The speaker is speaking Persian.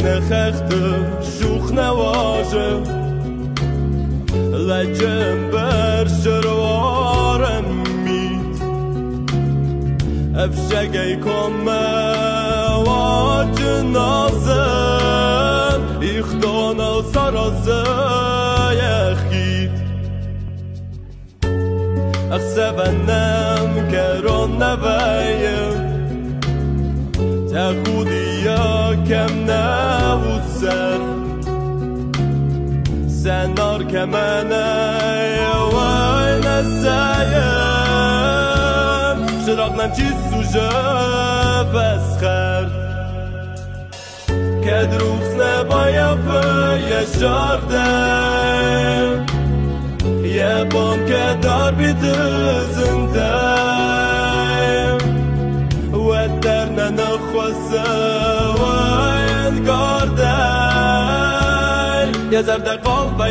نخخت شوخ نواجه لجم بر شروارم مید افشگی کمه و جنازم ایختان و سرازه یخید اخسبنم کران نویم تخودی یا کم نوزن سنار کمنه وای نسایم شراق نمچی سوژه بسخرد که دروخز نبایم یه شاردم یه بام که دار بیدزندم و در ننخواسته وای انگاردم یه زرد قلبه